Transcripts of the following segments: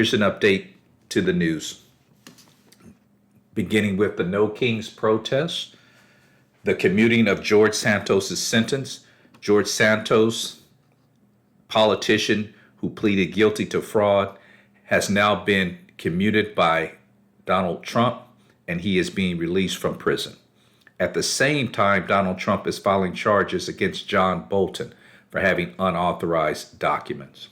Here's an update to the news. Beginning with the No Kings protests, the commuting of George Santos' sentence. George Santos, politician who pleaded guilty to fraud, has now been commuted by Donald Trump, and he is being released from prison. At the same time, Donald Trump is filing charges against John Bolton for having unauthorized documents.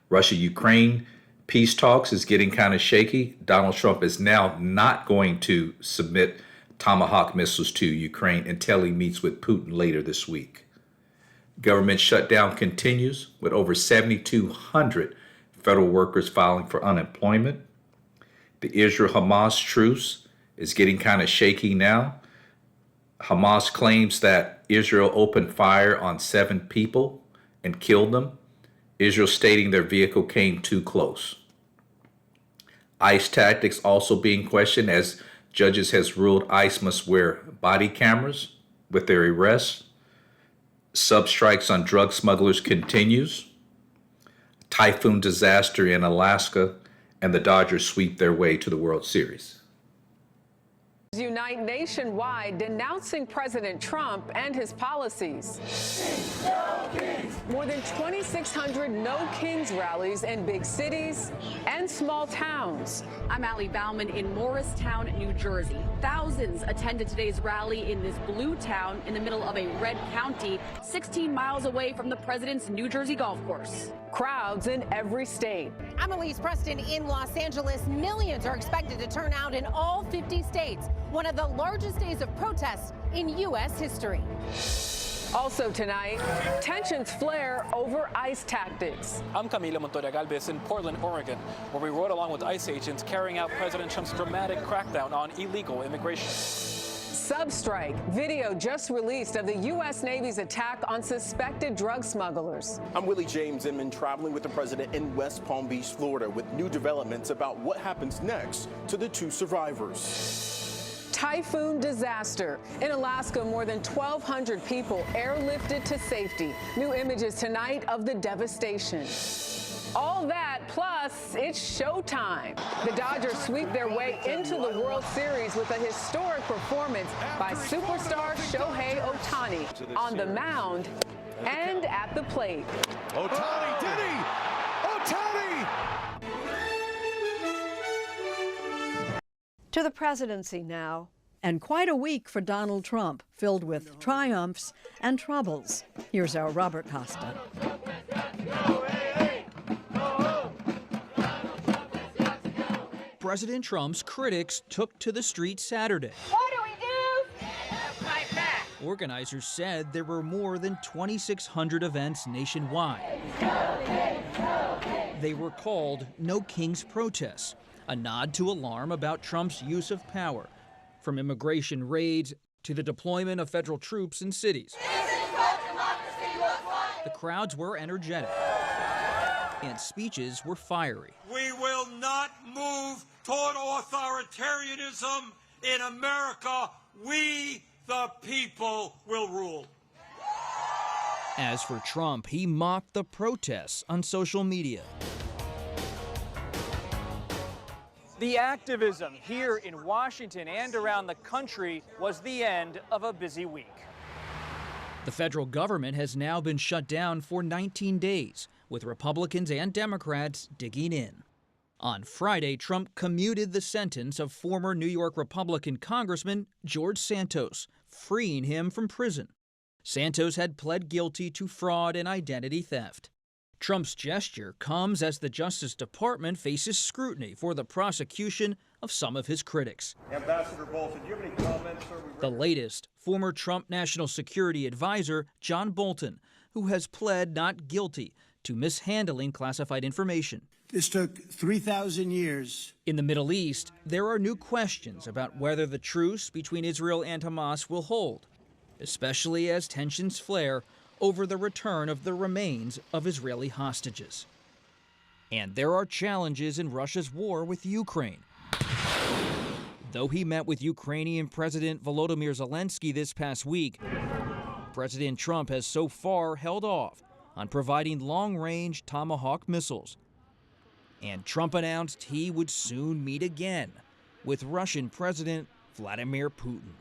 Russia-Ukraine peace talks is getting kind of shaky. Donald Trump is now not going to submit Tomahawk missiles to Ukraine until he meets with Putin later this week. Government shutdown continues with over 7,200 federal workers filing for unemployment. The Israel-Hamas truce is getting kind of shaky now. Hamas claims that Israel opened fire on 7 people and killed them. Israel stating their vehicle came too close. ICE tactics also being questioned as judges has ruled ICE must wear body cameras with their arrests. Substrikes on drug smugglers continues. Typhoon disaster in Alaska, and the Dodgers sweep their way to the World Series. Unite nationwide denouncing President Trump and his policies. More than 2,600 No Kings rallies in big cities and small towns. I'm Allie Bauman in Morristown, New Jersey. Thousands attended today's rally in this blue town in the middle of a red county, 16 miles away from the president's New Jersey golf course. Crowds in every state. I'm Elise Preston in Los Angeles. Millions are expected to turn out in all 50 states. One of the largest days of protests in U.S. history. Also tonight, tensions flare over ICE tactics. I'm Camila Montoya Galvez in Portland, Oregon, where we rode along with ICE agents carrying out President Trump's dramatic crackdown on illegal immigration. Substrike. Video just released of the U.S. Navy's attack on suspected drug smugglers. I'm Willie James Inman, traveling with the president in West Palm Beach, Florida, with new developments about what happens next to the 2 survivors. Typhoon disaster. In Alaska, more than 1,200 people airlifted to safety. New images tonight of the devastation. All that, plus it's showtime. The Dodgers sweep their way into the World Series with a historic performance by superstar Shohei Ohtani on the mound and at the plate. Ohtani, did he? Ohtani! To the presidency now, and quite a week for Donald Trump, filled with triumphs and troubles. Here's our Robert Costa. President Trump's critics took to the streets Saturday. What do we do? Fight back. Organizers said there were more than 2,600 events nationwide. They were called No Kings protests, a nod to alarm about Trump's use of power, from immigration raids to the deployment of federal troops in cities. The crowds were energetic, and speeches were fiery. We will not move toward authoritarianism in America. We, the people, will rule. As for Trump, he mocked the protests on social media. The activism here in Washington and around the country was the end of a busy week. The federal government has now been shut down for 19 days, with Republicans and Democrats digging in. On Friday, Trump commuted the sentence of former New York Republican Congressman George Santos, freeing him from prison. Santos had pled guilty to fraud and identity theft. Trump's gesture comes as the Justice Department faces scrutiny for the prosecution of some of his critics. Ambassador Bolton, do you have any comments? The latest, former Trump National Security Advisor John Bolton, who has pled not guilty to mishandling classified information. This took 3,000 years. In the Middle East, there are new questions about whether the truce between Israel and Hamas will hold, especially as tensions flare over the return of the remains of Israeli hostages. And there are challenges in Russia's war with Ukraine. Though he met with Ukrainian President Volodymyr Zelensky this past week, President Trump has so far held off on providing long-range Tomahawk missiles. And Trump announced he would soon meet again with Russian President Vladimir Putin.